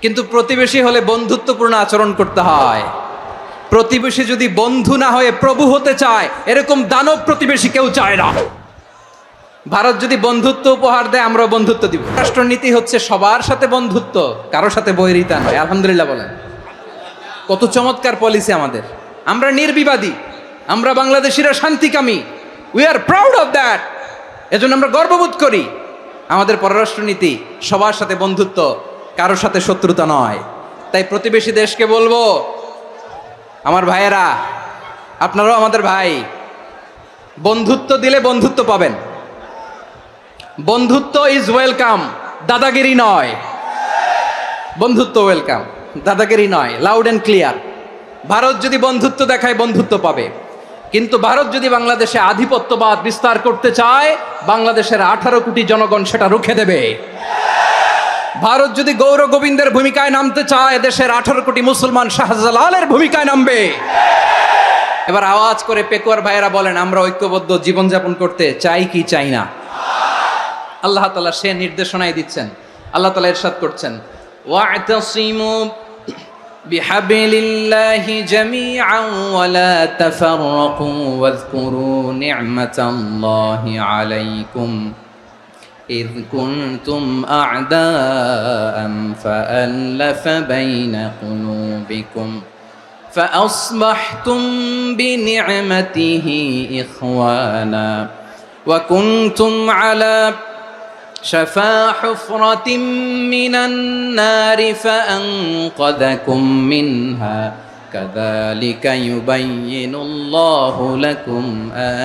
কিন্তু প্রতিবেশী হলে বন্ধুত্বপূর্ণ আচরণ করতে হয়। প্রতিবেশী যদি বন্ধু না হয়ে প্রভু হতে চায়, এরকম দানব প্রতিবেশী কেউ চায় না। ভারত যদি বন্ধুত্ব উপহার দেয়, আমরা বন্ধুত্ব দিব। রাষ্ট্রনীতি হচ্ছে সবার সাথে বন্ধুত্ব, কারোর সাথে বৈরিতা নয়। আলহামদুলিল্লাহ বলেন, কত চমৎকার পলিসি আমাদের। আমরা নির্বিবাদী, আমরা বাংলাদেশিরা শান্তিকামী। We are proud of that. এজন্য আমরা গর্ববোধ করি। আমাদের পররাষ্ট্রনীতি সবার সাথে বন্ধুত্ব, কারোর সাথে শত্রুতা নয়। তাই প্রতিবেশী দেশকে বলবো, আমার ভাইয়েরা, আপনারাও আমাদের ভাই। বন্ধুত্ব দিলে বন্ধুত্ব পাবেন। বন্ধুত্ব ইজ ওয়েলকাম, দাদাগিরি নয়। বন্ধুত্ব ওয়েলকাম, দাদাগিরি নয়। Loud and clear. ভারত যদি বন্ধুত্ব দেখায়, বন্ধুত্ব পাবে। কিন্তু ভারত যদি বাংলাদেশে আধিপত্যবাদ বিস্তার করতে চায়, বাংলাদেশের 18 কোটি জনগণ সেটা রুখে দেবে। ভারত যদি গৌর গোবিন্দের ভূমিকায় নামতে চায়, দেশের 18 কোটি মুসলমান শাহজালালের ভূমিকায় নামবে। এবার আওয়াজ করে পেকুয়ার ভাইয়েরা বলেন, আমরা ঐক্যবদ্ধ জীবনযাপন করতে চাই কি চাই না? আল্লাহ তাআলা সে নির্দেশনাই দিচ্ছেন। আল্লাহ তাআলা ইরশাদ করছেন, ওয়া'তাসিমু বিহাবলিল্লাহি জামিআন ওয়া লা তাফাররাকু ওয়াযকুরু নি'মাতাল্লাহি আলাইকুম إذ كنتم أعداء فألف بين قلوبكم فأصبحتم بنعمته إخوانا وكنتم على شفا حفرة من النار فأنقذكم منها كذلك يبين الله لكم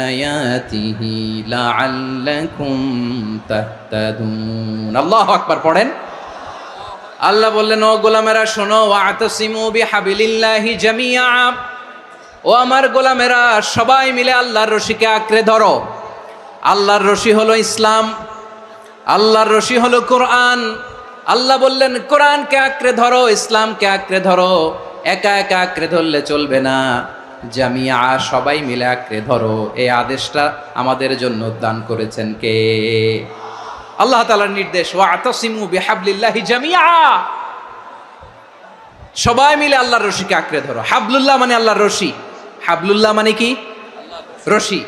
آياته لعلكم تهتدون। আল্লাহু আকবার পড়েন। আল্লাহ বললেন, ও গোলামেরা শোনো, ওয়া'তাসিমু বিহাবলিল্লাহি জামিআ, ও আমার গোলামেরা সবাই মিলে আল্লাহর রশিকে আঁকড়ে ধরো। আল্লাহর রশি হলো ইসলাম, আল্লাহর রশি হলো কোরআন। আল্লাহ বললেন, কোরআনকে আঁকড়ে ধরো, ইসলামকে আঁকড়ে ধরো। একা একা আঁকড়ে ধরলে চলবে না, জামিয়া, সবাই মিলে আঁকড়ে ধরো। এই আদেশটা আমাদের জন্য দান করেছেন কে? আল্লাহ তাআলার নির্দেশ, ওয়া'তাসিমু বিহাবলিল্লাহি জামিআ, সবাই মিলে আল্লাহর রশিকে আঁকড়ে ধরো। হাবলুল্লাহ মানে আল্লাহর রশি। হাবলুল্লাহ মানে কি? রশি।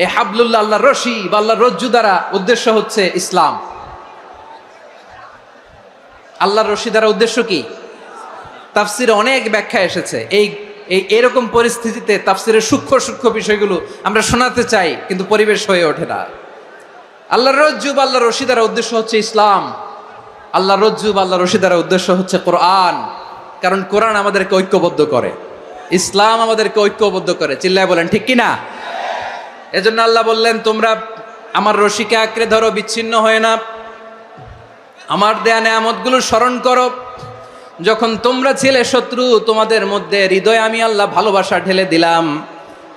এই হাবলুল্লাহ, আল্লাহর রশি বা আল্লাহর রজ্জু দ্বারা উদ্দেশ্য হচ্ছে ইসলাম। আল্লাহর রশি দ্বারা উদ্দেশ্য কি? তাফসিরে অনেক ব্যাখ্যা এসেছে। এরকম পরিস্থিতিতে তাফসিরের সূক্ষ্ম সূক্ষ্ম বিষয়গুলো আমরা শোনাতে চাই, কিন্তু পরিবেশ হয়ে ওঠে না। আল্লাহর রজ্জু বা আল্লাহর রশি দ্বারা উদ্দেশ্য হচ্ছে ইসলাম। আল্লাহর রজ্জু বা আল্লাহর রশি দ্বারা উদ্দেশ্য হচ্ছে কোরআন। কারণ কোরআন আমাদেরকে ঐক্যবদ্ধ করে, ইসলাম আমাদেরকে ঐক্যবদ্ধ করে। চিল্লায় বলেন ঠিক কিনা? এজন্য আল্লাহ বললেন, তোমরা আমার রশিকে আঁকড়ে ধরো, বিচ্ছিন্ন হয়ে না। আমার দেয়া নেয়ামতগুলো স্মরণ করো। যখন তোমরা ছিলে শত্রু, তোমাদের মধ্যে হৃদয়ে আমি আল্লাহ ভালোবাসা ঢেলে দিলাম,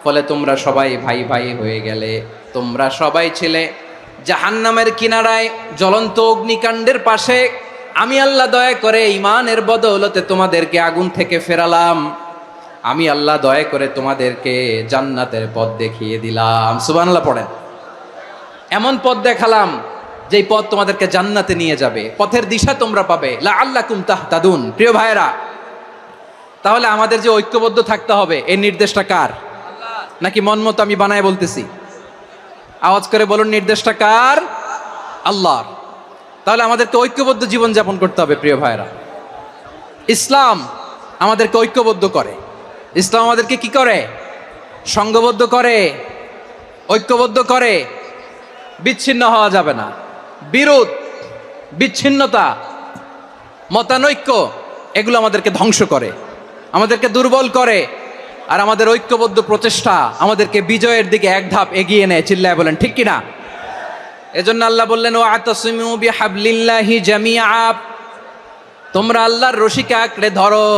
ফলে তোমরা সবাই ভাই ভাই হয়ে গেলে। তোমরা সবাই ছিলে জাহান্নামের কিনারায়, জ্বলন্ত অগ্নিকাণ্ডের পাশে। আমি আল্লাহ দয়া করে ঈমানের বদৌলতে তোমাদেরকে আগুন থেকে ফেরালাম। আমি আল্লাহ দয়া করে তোমাদেরকে জান্নাতের পথ দেখিয়ে দিলাম। সুবহানাল্লাহ পড়েন। এমন পথ দেখালাম যেই পথ তোমাদেরকে জান্নাতে নিয়ে যাবে, পথের দিশা তোমরা পাবে। লাআল্লাকুম তাহতাদুন। প্রিয় ভাইয়েরা, তাহলে আমাদের যে ঐক্যবদ্ধ থাকতে হবে, এই নির্দেশটা কার? নাকি মন মতো আমি বানায় বলতেছি? আওয়াজ করে বলুন, নির্দেশটা কার? আল্লাহর। তাহলে আমাদেরকে ঐক্যবদ্ধ জীবনযাপন করতে হবে। প্রিয় ভাইয়েরা, ইসলাম আমাদেরকে ঐক্যবদ্ধ করে। ইসলাম আমাদেরকে কি করে? সংঘবদ্ধ করে, ঐক্যবদ্ধ করে। বিচ্ছিন্ন হওয়া যাবে না। বিরোধ, বিচ্ছিন্নতা, মতানৈক্য, এগুলো আমাদেরকে ধ্বংস করে, আমাদেরকে দুর্বল করে। আর আমাদের ঐক্যবদ্ধ প্রচেষ্টা আমাদেরকে বিজয়ের দিকে এক ধাপ এগিয়ে নেয়। চিল্লায় বলেন ঠিক কিনা? এজন্য আল্লাহ বললেন, ওয়া'তাসিমু বিহাবলিল্লাহি জামিআ, তোমরা আল্লাহর রশিকে আঁকড়ে ধরো,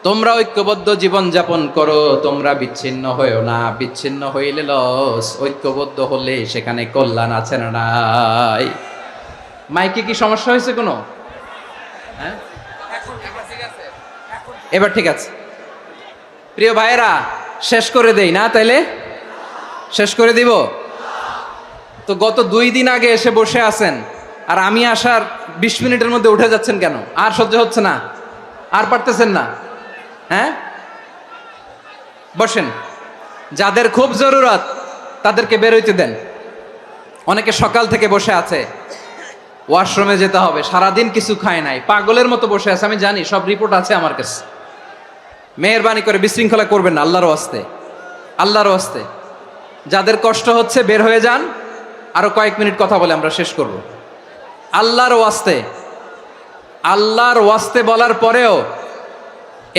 তোমরা ঐক্যবদ্ধ জীবন যাপন করো, তোমরা বিচ্ছিন্ন হয়েও না। বিচ্ছিন্ন হইলে লস, ঐক্যবদ্ধ হলে সেখানে কল্যাণ আছে না নাই? মাইকে কি সমস্যা হয়েছে কোনো? হ্যাঁ, এবার ঠিক আছে। প্রিয় ভাইয়েরা, শেষ করে দেই না? তাইলে শেষ করে দিব তো। গত 2 দিন আগে এসে বসে আছেন, আর আমি আসার 20 মিনিটের মধ্যে উঠে যাচ্ছেন কেন? আর সহ্য হচ্ছে না? আর পারতেছেন না? হ্যাঁ, বসেন। যাদের খুব জরুরত তাদেরকে বের হইতে দেন। অনেকে সকাল থেকে বসে আছে, ওয়াশরুমে যেতে হবে, সারাদিন কিছু খায় নাই, পাগলের মতো বসে আছে। আমি জানি, সব রিপোর্ট আছে আমার কাছে। মেহেরবানি করে বিশৃঙ্খলা করবেন না, আল্লাহর ওয়াস্তে, আল্লাহর ওয়াস্তে। যাদের কষ্ট হচ্ছে বের হয়ে যান। আরো কয়েক মিনিট কথা বলে আমরা শেষ করব। আল্লাহর ওয়াস্তে, আল্লাহর ওয়াস্তে বলার পরেও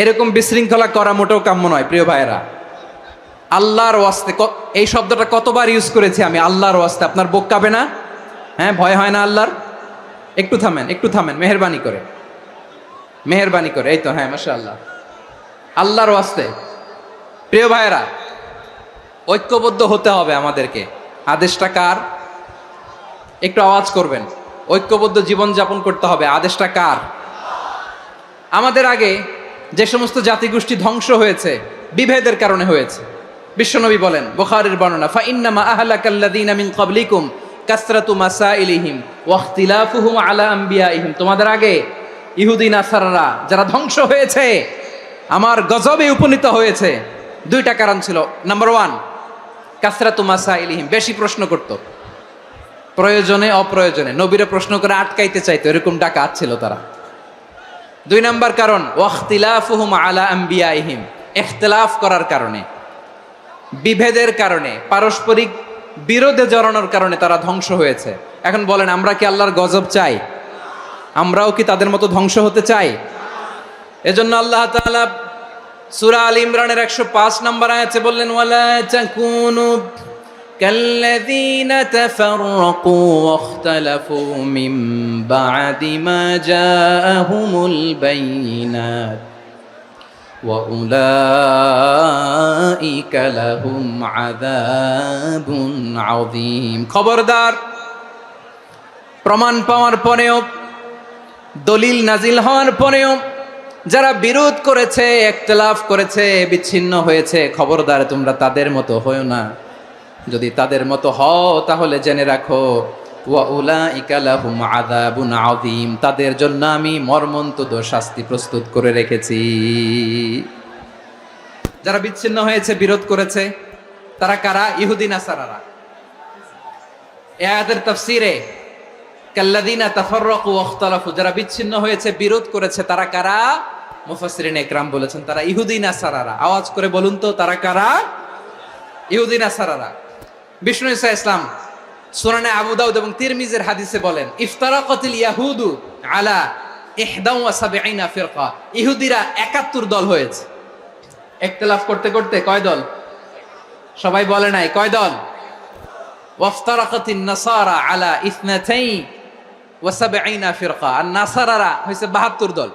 এরকম বিশৃঙ্খলা করা মোটেও কাম্য নয় প্রিয় ভাইয়েরা। আল্লাহর ওয়াস্তে, এই শব্দটা কতবার ইউজ করেছি আমি, আল্লাহর ওয়াস্তে। আপনার বুক কাঁপে না? হ্যাঁ, ভয় হয় না আল্লাহর? একটু থামেন, একটু থামেন, মেহেরবানি করে, মেহেরবানি করে। এই তো, হ্যাঁ, মাশাআল্লাহ। আল্লাহর ওয়াস্তে প্রিয় ভাইয়েরা, ঐক্যবদ্ধ হতে হবে আমাদেরকে। আদেশটা কার? একটু আওয়াজ করবেন। ঐক্যবদ্ধ জীবন যাপন করতে হবে। আদেশটা কার? আমাদের আগে যে সমস্ত জাতিগোষ্ঠী ধ্বংস হয়েছে বিভেদের কারণে হয়েছে। বিশ্বনবী বলেন, বুখারীর বর্ণনা, ফা ইন্নামা আহলাকাল্লাযীনা মিন ক্বাবলিকুম কাসরাতু মাসাইলিহিম ওয়া ইখতিলাফুহুম আলা আম্বিয়াইহিম। তোমাদের আগে ইহুদি নাসারারা যারা ধ্বংস হয়েছে, আমার গজবে উপনীত হয়েছে, দুইটা কারণ ছিল। নাম্বার 1, কাসরাতু মাসাইলিহিম, বেশি প্রশ্ন করত, প্রয়োজনে অপ্রয়োজনে নবীরে প্রশ্ন করে আটকাইতে চাইতো, এরকম ডাকাত ছিল তারা। 2 নাম্বার কারণ, ওয়াখতিলাফুহুম আলা আম্বিয়াইহিম, ইখতিলাফ করার কারণে, বিভেদের কারণে, পারস্পরিক বিরোধে জড়ানোর কারণে তারা ধ্বংস হয়েছে। এখন বলেন, আমরা কি আল্লাহর গজব চাই? আমরাও কি তাদের মতো ধ্বংস হতে চাই? এজন্য আল্লাহ তাআলা সূরা আল ইমরানের 105 নম্বর আয়াতে বললেন, ওয়ালা তাকুনু কাল্লাযীনা তাফাররাকু ওয়াখতালাফু মিন বা'দি মা জাআহুমুল বাইয়িনাত ওয়া উলাইকা লাহুম আযাবুন আযীম। খবরদার, প্রমাণ পাওয়ার পরেও, দলিল নাজিল হওয়ার পরেও যারা বিরোধ করেছে, ইখতিলাফ করেছে, বিচ্ছিন্ন হয়েছে, খবরদার তোমরা তাদের মতো হয়ো না। যদি তাদের মতো হও তাহলে জেনে রাখো, ওয়া উলাইকা লাহুম আযাবুন আযীম, তাদের জন্য আমি মর্মন্তুদ শাস্তি প্রস্তুত করে রেখেছি। যারা বিচ্ছিন্ন হয়েছে, বিরোধ করেছে, তারা কারা? ইহুদি নাসারারা। এই আয়াতের তাফসীরে কাল্লাযীনা তাফাররাকু ওয়াখতালাফু, যারা বিচ্ছিন্ন হয়েছে, বিরোধ করেছে, তারা কারা? মুফাসসিরিন ইকরাম বলেছেন তারা ইহুদি নাসারারা। আওয়াজ করে বলুন তো, তারা কারা? ইহুদি নাসারারা। বিষ্ণু ঈসা ইসলাম সুনানে আবু দাউদ এবং তিরমিজির হাদিসে বলেন, ইফতারাকাতিল ইয়াহুদু আলা 71 ফিরকা, ইহুদিরা 71 দল হয়েছে। ইখতিলাফ করতে করতে কয় দল? সবাই বলে নাই, কয় দল? ওয়াফতারাকাতিন নাসারা আলা 72 ফিরকা, আর নাসারারা হইছে 72 দল।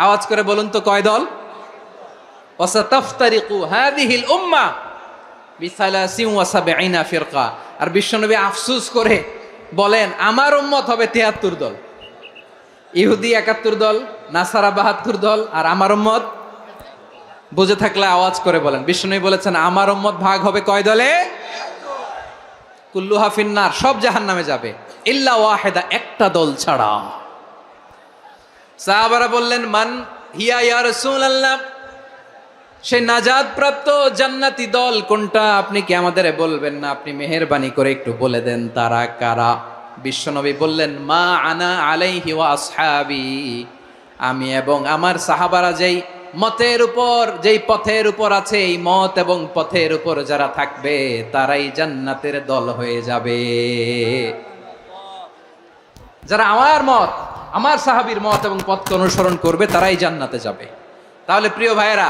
আওয়াজ করে বলুন তো, কয় দল? ওয়াসাতাফতারিকু হাযিহিল উম্মাহ বি73 ফিরকা। আর বিশ্বনবী আফসোস করে বলেন, আমার উম্মত হবে 73 দল। ইহুদি 71 দল, নাসারা 72 দল, আর আমার উম্মত, বুঝে থাকলে আওয়াজ করে বলেন। বিশ্বনবী বলেছেন, আমার উম্মত ভাগ হবে কয় দলে? কুল্লুহা ফিন্নার, সব জাহান্নামে যাবে, ইল্লা ওয়াহিদা, একটা দল ছাড়া। সাহাবারা বললেন, মান হিয়া ইয়া রাসূলুল্লাহ, সেই নাজাত প্রাপ্ত জান্নাতি দল কোনটা? আপনি কি আমাদের বলবেন না? আপনি মেহেরবানি করে একটু বলে দেন তারা কারা। বিশ্বনবী বললেন, মা আনা আলাইহি ওয়া আসহাবি, আমি এবং আমার সাহাবারা যেই মতের উপর, যেই পথের উপর আছে, এই মত এবং পথের উপর যারা থাকবে তারাই জান্নাতের দল হয়ে যাবে। যারা আমার মত, আমার সাহাবীর মত এবং পথকে অনুসরণ করবে তারাই জান্নাতে যাবে। তাহলে প্রিয় ভাইয়েরা,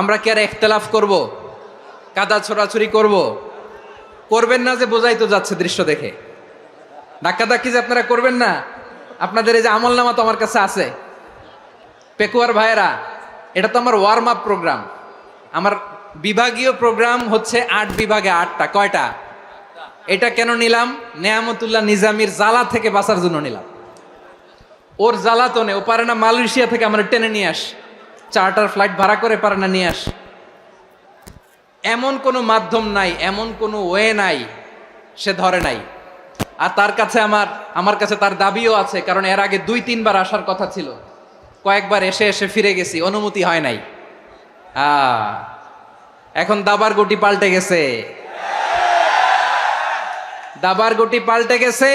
আমরা কি আর ইখতিলাফ করব? কাদা ছোড়াছুরি করব? করবেন না যে বোঝাই তো যাচ্ছে দৃশ্য দেখে। ধাক্কাধাক্কি যে আপনারা করবেন না। আপনাদের এই যে আমলনামা তো আমার কাছে আছে। পেকুয়ার ভাইয়েরা, এটা তো আমার ওয়ার্ম আপ প্রোগ্রাম। আমার বিভাগীয় প্রোগ্রাম হচ্ছে 8 বিভাগে 8টা। কয়টা? এটা কেন নিলাম? নেয়ামতুল্লাহ নিজামীর জ্বালা থেকে বাঁচার জন্য নিলাম। ওর জ্বালাতনে ও পারে না মালয়েশিয়া থেকে আমরা টেনে নিয়ে আস, চার্টার ফ্লাইট ভাড়া করে পারে না নিয়ে আস। এমন কোনো মাধ্যম নাই, এমন কোনো ওয়ে নাই সে ধরে নাই। আর তার কাছে আমার কাছে তার দাবিও আছে, কারণ এর আগে 2-3 বার আসার কথা ছিল, কয়েকবার এসে এসে ফিরে গেছি, অনুমতি হয় নাই। এখন দাবার গুটি পাল্টে গেছে, দাবার গুটি পাল্টে গেছে।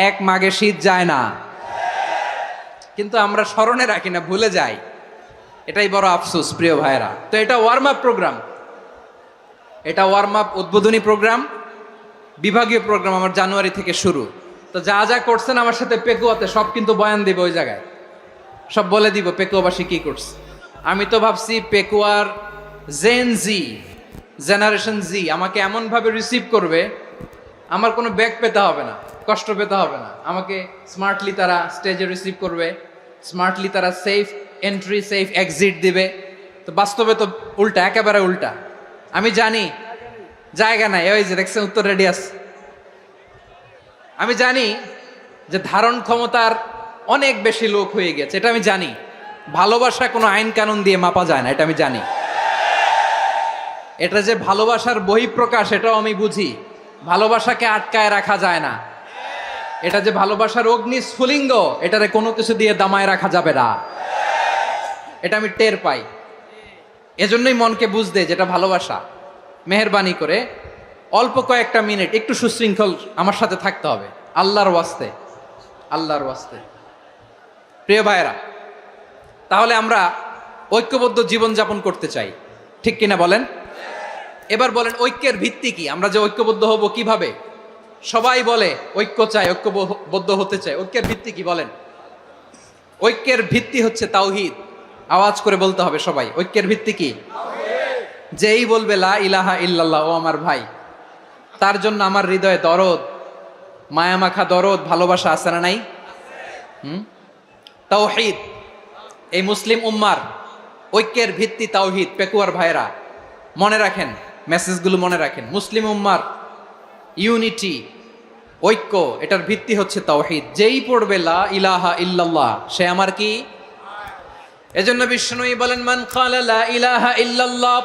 এক মাঘে শীত যায় না, কিন্তু আমরা স্মরণে রাখি না, ভুলে যাই। এটাই বড় আফসোস প্রিয় ভাইরা। তো এটা ওয়ার্ম আপ প্রোগ্রাম, এটা ওয়ার্ম আপ উদ্বোধনী প্রোগ্রাম, বিভাগীয় প্রোগ্রাম আমার জানুয়ারি থেকে শুরু। তো যা যা করছেন আমার সাথে পেকুয়াতে সব কিন্তু বয়ান দিব, ওই জায়গায় সব বলে দিব পেকুয়াবাসী কি করছে। আমি তো ভাবছি পেকুয়ার জেনারেশন জি আমাকে এমনভাবে রিসিভ করবে, আমার কোনো ব্যাক পেতে হবে না, কষ্ট পেতে হবে না। আমাকে স্মার্টলি তারা স্টেজে রিসিভ করবে, স্মার্টলি তারা সেফ এন্ট্রি সেফ এক্সিট দিবে। তো বাস্তবে তো উল্টা, একেবারে উল্টা। আমি জানি জায়গা নাই, ওই যে দেখছেন উত্তর রেডি আছে। আমি জানি যে ধারণ ক্ষমতার অনেক বেশি লোক হয়ে গেছে, এটা আমি জানি। ভালোবাসা কোনো আইন কানুন দিয়ে মাপা যায় না, এটা আমি জানি। এটা যে ভালোবাসার বহিঃপ্রকাশ এটাও আমি বুঝি, ভালোবাসাকে আটকায় রাখা যায় না। এটা যে ভালোবাসার অগ্নি স্ফুলিঙ্গ, এটারে কোনো কিছু দিয়ে দামায় রাখা যাবে না, এটা আমি টের পাই। এজন্যই মনকে বুঝতে যেটা ভালোবাসা। মেহেরবানি করে অল্প কয়েকটা মিনিট একটু সুশৃঙ্খল আমার সাথে থাকতে হবে, আল্লাহর ওয়াস্তে, আল্লাহর ওয়াস্তে। প্রিয় ভাইয়েরা, তাহলে আমরা ঐক্যবদ্ধ জীবনযাপন করতে চাই, ঠিক কিনা বলেন? এবার বলেন ঐক্যের ভিত্তি কি? আমরা যে ঐক্যবদ্ধ হব কিভাবে? সবাই বলে ঐক্য চাই, ঐক্যবদ্ধ হতে চাই। ঐক্যের ভিত্তি কি বলেন? ঐক্যের ভিত্তি হচ্ছে তাওহীদ। আওয়াজ করে বলতে হবে সবাই, ঐক্যের ভিত্তি কি? যেই বলবে লা ইলাহা ইল্লাল্লাহ, ও আমার ভাই, তার জন্য আমার হৃদয়ে দরদ, মায়ামাখা দরদ, ভালোবাসা আছে না নাই? তাওহীদ, এই মুসলিম উম্মার ঐক্যের ভিত্তি তাওহীদ। পেকুয়ার ভাইরা মনে রাখেন, মেসেজগুলো মনে রাখেন। মুসলিম উম্মার ইউনিটি, ঐক্য, এটার ভিত্তি হচ্ছে তাওহীদ। যেই পড়বে লা ইলাহা ইল্লাল্লাহ, সে আমার কি? এজন্য বিষ্ণুই বলেন মান ক্বালা লা ইলাহা ইল্লাল্লাহ,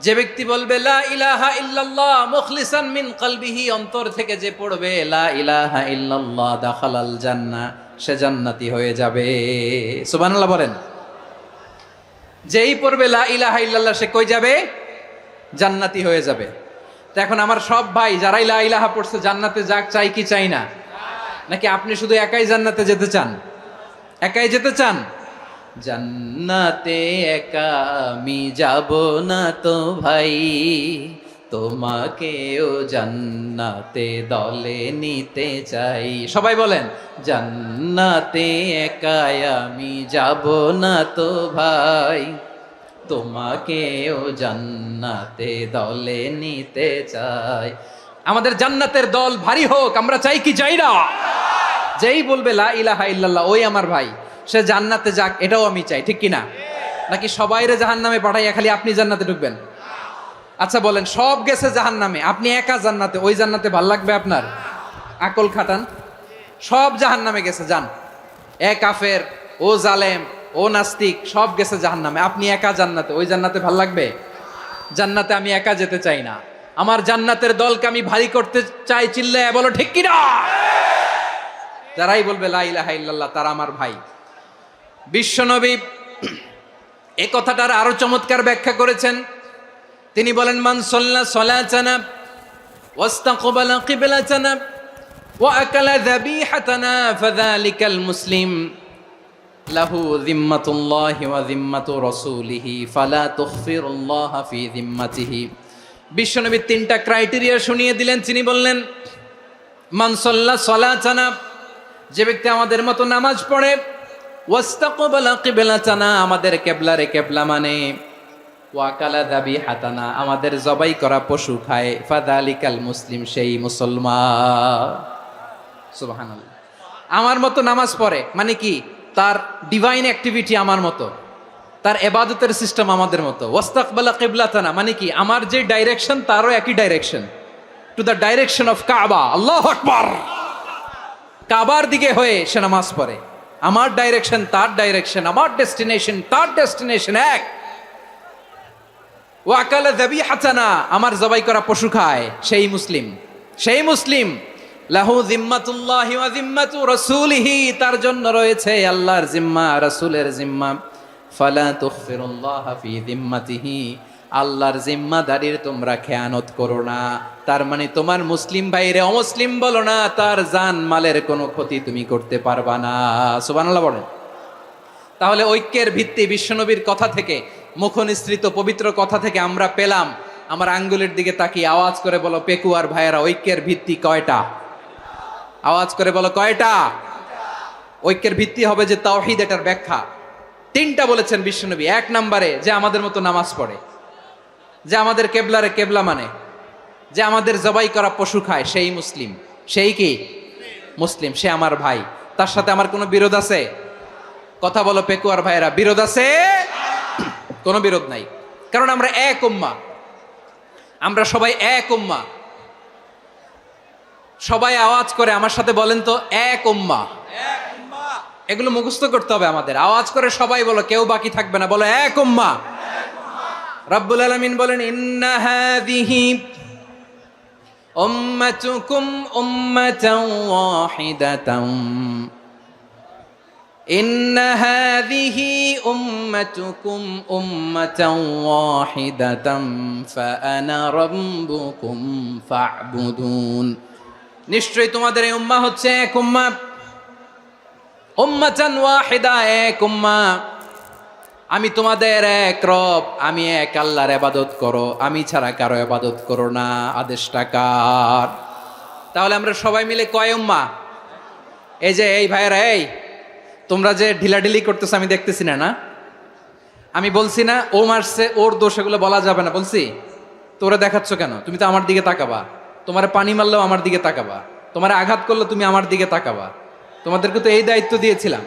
যে ব্যক্তি বলবে লা ইলাহা ইল্লাল্লাহ মুখলিসান মিন কলবিহি, অন্তর থেকে যে পড়বে লা ইলাহা ইল্লাল্লাহ, দাখালাল জান্নাহ, সে জান্নাতি হয়ে যাবে। সুবহানাল্লাহ বলেন। যেই পড়বে লা ইলাহা ইল্লাল্লাহ, সে কই যাবে? জান্নাতি হয়ে যাবে। তো এখন আমার সব ভাই যারাই লা ইলাহা পড়ছে জান্নাতে যাক, চাই কি চাই না? নাকি আপনি শুধু একাই জান্নাতে যেতে চান? একাই যেতে চান? জান্নাতে একা আমি যাব না তো ভাই, তোমাকেও জান্নাতে দলে নিতে চাই। সবাই বলেন জান্নাতে একা আমি যাব না তো ভাই, তোমাকেও জান্নাতে দলে নিতে চাই। আমাদের জান্নাতের দল ভারী হোক, আমরা চাই কি চাই না? যেই বলবে লা ইলাহা ইল্লাল্লাহ, ওই আমার ভাই, সে জান্নাতে যাক, এটাও আমি চাই, ঠিক কিনা? নাকি সবাইরে জাহান্নামে পাঠাইয়া খালি আপনি জান্নাতে ঢুকবেন? আচ্ছা বলেন, সব গেছে জাহান্নামে, আপনি একা জান্নাতে, ওই জান্নাতে ভাল লাগবে আপনার? আকল খাটান। সব জাহান্নামে গেছে, যান। এ কাফের, ও জালেম, ও নাস্তিক, সব গেছে জাহান্নামে, আপনি একা জান্নাতে, ওই জান্নাতে ভাল লাগবে? জান্নাতে আমি একা যেতে চাই না, আমার জান্নাতের দলকে আমি ভারী করতে চাই। চিল্লায় বলো ঠিক কিনা? যারাই বলবে লা ইলাহা ইল্লাল্লাহ, তারা আমার ভাই। বিশ্বনবী এই কথাটার আরো চমৎকার ব্যাখ্যা করেছেন। তিনি বলেন মান সাল্লা সালাতানা ওয়াস্তাকবালা কিবলাতানা ওয়া আকালা যাবিহাতানা ফাযালিকাল মুসলিম লাহু যিম্মাতুল্লাহি ওয়া যিম্মাতু রাসূলিহি ফালা তুখফিরুল্লাহা ফি যিম্মাতিহি। বিশ্বনবী তিনটা ক্রাইটেরিয়া শুনিয়ে দিলেন। তিনি বললেন মান সাল্লা সালাতানা, যে ব্যক্তি আমাদের মতো নামাজ পড়ে, ওয়াস্তাকবালা কিবলাতানা, আমাদের কিবলারে কিবলা মানে, ওয়াকালা যাবিহাতানা, আমাদের জবাই করা পশু খায়, ফাযালিকাল মুসলিম, সেই মুসলমান। সুবহানাল্লাহ। আমার মতো নামাজ পড়ে মানে কি? তার ডিভাইন অ্যাক্টিভিটি আমার মতো, তার ইবাদতের সিস্টেম আমাদের মতো। ওয়াস্তাকবালা কিবলাতানা মানে কি? আমার যে ডাইরেকশন তারও একই direction, to the direction of কাবা। আল্লাহু আকবার। কাবার দিকে হয়ে সে নামাজ পড়ে। আমার ডাইরেকশন তার ডাইরেকশন, আমার ডেস্টিনেশন তার ডেস্টিনেশন এক। ওয়াকালা যাবিহাতানা, আমার জবাই করা পশু খায়, সেই মুসলিম। সেই মুসলিম লাহু জিম্মাতুল্লাহি ওয়া জিম্মাতু রাসূলিহি, তার জন্য রয়েছে আল্লাহর জিম্মা, রাসূলের জিম্মা। ফালা তুখফিরুল্লাহ ফি জিম্মাতিহি, আল্লাহর জিম্মাদারির তোমরা খেয়ানত করো না। তার মানে তোমার মুসলিম ভাইরে অমুসলিম বলো না, তার জান মালের কোনো ক্ষতি তুমি করতে পারবা না। সুবহানাল্লাহ বলেন। তাহলে ঐক্যের ভিত্তি বিশ্বনবীর কথা থেকে, মুখনিসৃত পবিত্র কথা থেকে আমরা পেলাম। আমার আঙ্গুলের দিকে তাকিয়ে আওয়াজ করে বলো পেকুয়ার ভাইয়েরা, ঐক্যের ভিত্তি কয়টা? আওয়াজ করে বলো কয়টা? ঐক্যের ভিত্তি হবে যে তাওহীদ, এটার ব্যাখ্যা তিনটা বলেছেন বিশ্বনবী। এক নম্বরে যে আমাদের মতো নামাজ পড়ে, যে আমাদের কেবলারে কেবলা মানে, যে আমাদের জবাই করা পশু খায়, সেই মুসলিম। সেই কি মুসলিম? সে আমার ভাই, তার সাথে আমার কোনো বিরোধ আছে? কথা বলো পেকুয়ার ভাইয়েরা, বিরোধ আছে? কোনো বিরোধ নাই, কারণ আমরা এক উম্মাহ, আমরা সবাই এক উম্মাহ। সবাই আওয়াজ করে আমার সাথে বলেন তো, এক উম্মাহ। এগুলো মুখস্থ করতে হবে আমাদের। আওয়াজ করে সবাই বলো, কেউ বাকি থাকবে না, বলো এক উম্মাহ। রব্বুল আলামিন বলেন ইন্না হাযিহি উম্মাতুকুম উম্মাতান ওয়াহিদাতান, ইন্না হাযিহি উম্মাতুকুম উম্মাতান ওয়াহিদাতান ফাআনা রাব্বুকুম ফা'বুদুন। নিশ্চয়ই তোমাদের এই উম্মাহ হচ্ছে এক উম্মাহ, উম্মাতান ওয়াহিদা, এক উম্মাহ। আমি তোমাদের এক রব, আমি এক আল্লাহর ইবাদত করো, আমি ছাড়া কারো ইবাদত করো না। আদেশটা কার? তাহলে আমরা সবাই মিলে কয় উম্মাহ? এই যে এই ভাইয়েরা, এই তোমরা যে ঢিলাঢিলি করতেছো আমি দেখতেছি না, না? আমি বলছি না ও মারছে, ওর দোষ, এগুলো বলা যাবে না বলছি? তোরা দেখাচ্ছ কেন? তুমি তো আমার দিকে তাকাবা। তোমার পানি মারলেও আমার দিকে তাকাবা, তোমার আঘাত করলে তুমি আমার দিকে তাকাবা। তোমাদেরকে তো এই দায়িত্ব দিয়েছিলাম।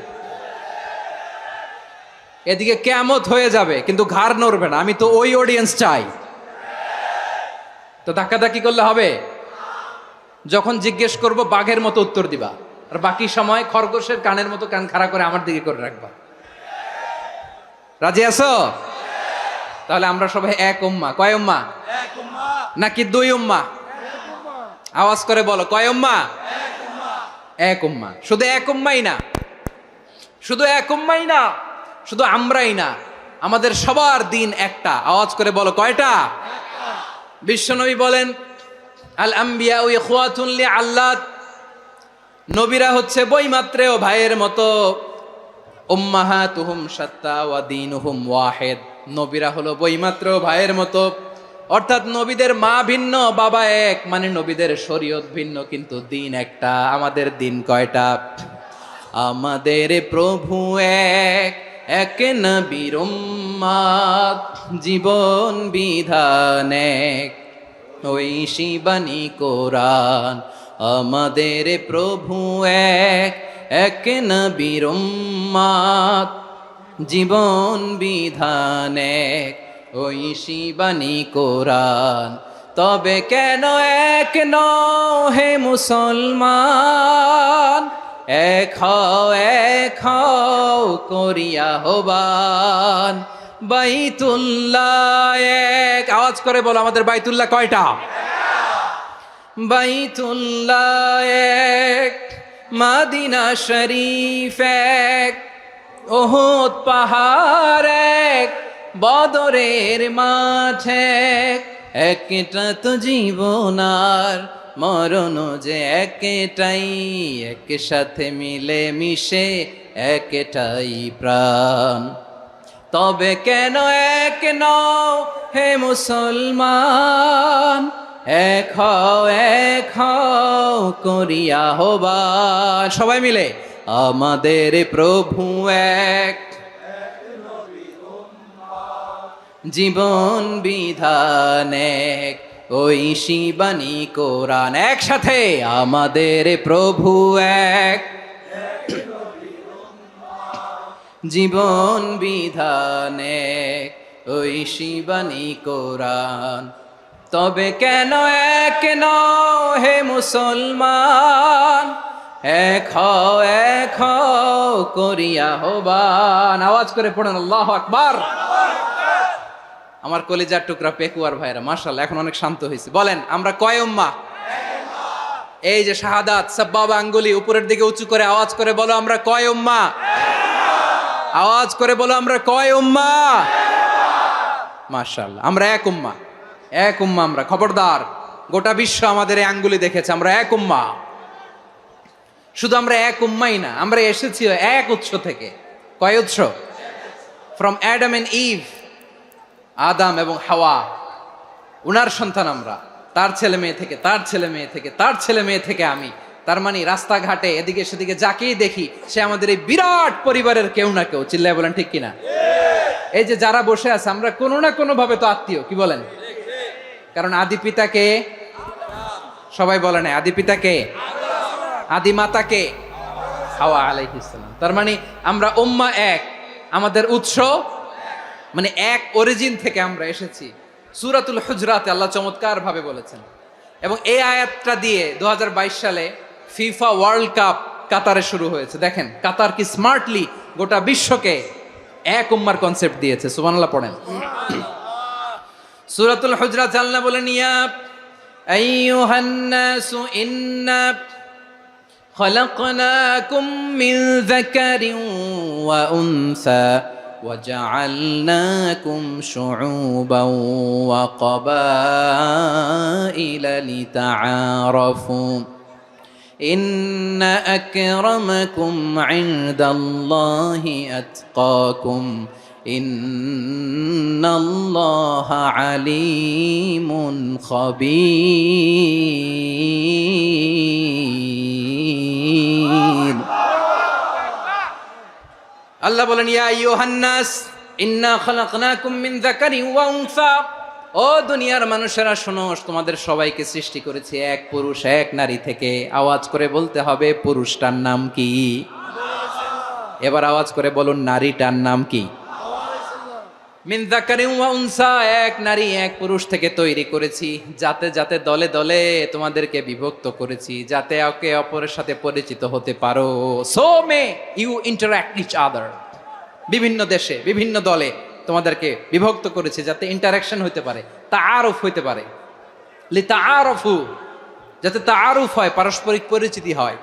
এদিকে কিয়ামত হয়ে যাবে কিন্তু ঘাড় নড়বে না। আমি তো ওই অডিয়েন্স চাই। তো ধাক্কাধাক্কি করলে হবে? যখন জিজ্ঞেস করব বাঘের মতো উত্তর দিবা, আর বাকি সময় খরগোশের কানের মতো কান খাড়া করে আমার দিকে করে রাখবা। রাজি আছো? তাহলে আমরা সবাই এক উম্মাহ। কয় উম্মাহ? নাকি দুই উম্মাহ? আওয়াজ করে বলো, কয় উম্মাহ? এক উম্মাহ। শুধু এক উম্মাই না, শুধু এক উম্মাই না, শুধু আমরাই না, আমাদের সবার দিন একটা। আওয়াজ করে বলো কয়টা? বিশ্বনবী বলেন আল আম্বিয়া ইখওয়াতুন লিআল্লাত, নবীরা হচ্ছে বৈমাত্রেয় ভাইয়ের মতো। উম্মাহাতুহুম শাত্তা ওয়া দীনুহুম ওয়াহিদ, নবীরা হলো বৈমাত্রেয় ভাইয়ের মতো। অর্থাৎ নবীদের মা ভিন্ন, বাবা এক, মানে নবীদের শরীয়ত ভিন্ন, কিন্তু দিন একটা। আমাদের দিন কয়টা? আমাদের প্রভু এক, এক নবীর উম্মাত, জীবন বিধান এক, ঐশী বাণী কোরআন। আমাদের প্রভু এক, এক নবীর উম্মাত, জীবন বিধান এক, ঐশী বাণী কোরআন। তবে কেন এক নও হে মুসলমান, এক হও করিয়া হবান। বাইতুল্লাহ এক, আওয়াজ করে বলো আমাদের বাইতুল্লাহ কয়টা? বাইতুল্লাহ এক, মদিনা শরীফ এক, উহুদ পাহাড় এক, বদরের মাঠ এক। একটা তো জীবন আর মরণ যে একটাই, একসাথে মিলে মিশে একটাই প্রাণ। তবে কেন এক নও হে মুসলমান, এক হও করিয়া হবান। সবাই মিলে আমাদের প্রভু এক, জীবন বিধান এক, ঐশী বাণী কোরআন। একসাথে আমাদের প্রভু এক, জীবন বিধান এক, ঐশী বাণী কোরআন। তবে কেন এক নও হে মুসলমান, এক হও করিয়া হবান। আওয়াজ করে পড়েন আল্লাহু আকবার। আমার কলিজার টুকরা পেকুয়ার ভাইরা, মাশাআল্লাহ এখন অনেক শান্ত হয়েছে। বলেন আমরা কয় উম্মাহ? এই যে শাহাদাত সাব্বাবা আঙ্গুলি উপরের দিকে উঁচু করে আওয়াজ করে বলো আমরা কয় উম্মাহ? আওয়াজ করে বলো আমরা কয় উম্মাহ? মাশাআল্লাহ, আমরা এক উম্মাহ, এক উম্মাহ আমরা। খবরদার, গোটা বিশ্ব আমাদের এই আঙ্গুলি দেখেছে, আমরা এক উম্মাহ। শুধু আমরা এক উম্মাই না, আমরা এসেছি এক উৎস থেকে। কয় উৎস? From Adam and Eve, Adam এবং হাওয়া, উনার সন্তান আমরা। তার ছেলে মেয়ে থেকে, তার ছেলে মেয়ে থেকে, তার ছেলে মেয়ে থেকে আমি। তার মানে রাস্তাঘাটে এদিকে সেদিকে যাকেই দেখি সে আমাদের এই বিরাট পরিবারের কেউ না কেউ। চিল্লায় বলেন ঠিক কিনা? এই যে যারা বসে আছে আমরা কোনো না কোনো ভাবে তো আত্মীয়, কি বলেন? কারণ আদি পিতাকে সবাই বলে না, আদি পিতাকে, আদি মাতাকে হাওয়া আলাইহিস সালাম। তার মানে আমরা উম্মাহ এক, আমাদের উৎস মানে এক অরিজিন থেকে আমরা এসেছি। সূরাতুল হুজরাতে আল্লাহ চমৎকার ভাবে বলেছেন। এবং এই আয়াতটা দিয়ে 2022 সালে ফিফা ওয়ার্ল্ড কাপ কাতারে শুরু হয়েছে। দেখেন কাতার কি স্মার্টলি গোটা বিশ্বকে এক উম্মার কনসেপ্ট দিয়েছে। সুবহানাল্লাহ পড়েন। সূরাতুল হুজরাত আল্লাহ বলেন, ইয়া আইয়ুহান নাসু ইন্না খলাকনাকুম মিন যাকারিন ওয়া উনসা وجعلناكم شعوبا وقبائل لتعارفوا إن أكرمكم عند الله أتقاكم إن الله عليم خبير। আল্লাহ বলেন, ইয়া আইয়ুহান নাস ইন্না খলাকনাকুম মিন যাকারিন ওয়া উনসা, ও দুনিয়ার মানুষেরা শোনো, তোমাদের সবাইকে সৃষ্টি করেছি এক পুরুষ এক নারী থেকে। আওয়াজ করে বলতে হবে পুরুষটার নাম কি? এবার আওয়াজ করে বলুন নারীটার নাম কি? মিন যাকারিন ওয়া উনসা, এক নারী এক পুরুষ থেকে তৈরি করেছি। যাতে যাতে দলে দলে তোমাদেরকে বিভক্ত করেছি, যাতে একে অপরের সাথে পরিচিত হতে পারো। So may you interact each other. বিভিন্ন দেশে বিভিন্ন দলে তোমাদেরকে বিভক্ত করেছি যাতে ইন্টারাকশন হতে পারে, তাআরুফ হতে পারে। লিতাআরফু, যাতে তাআরুফ হয়, পারস্পরিক পরিচিতি হয়।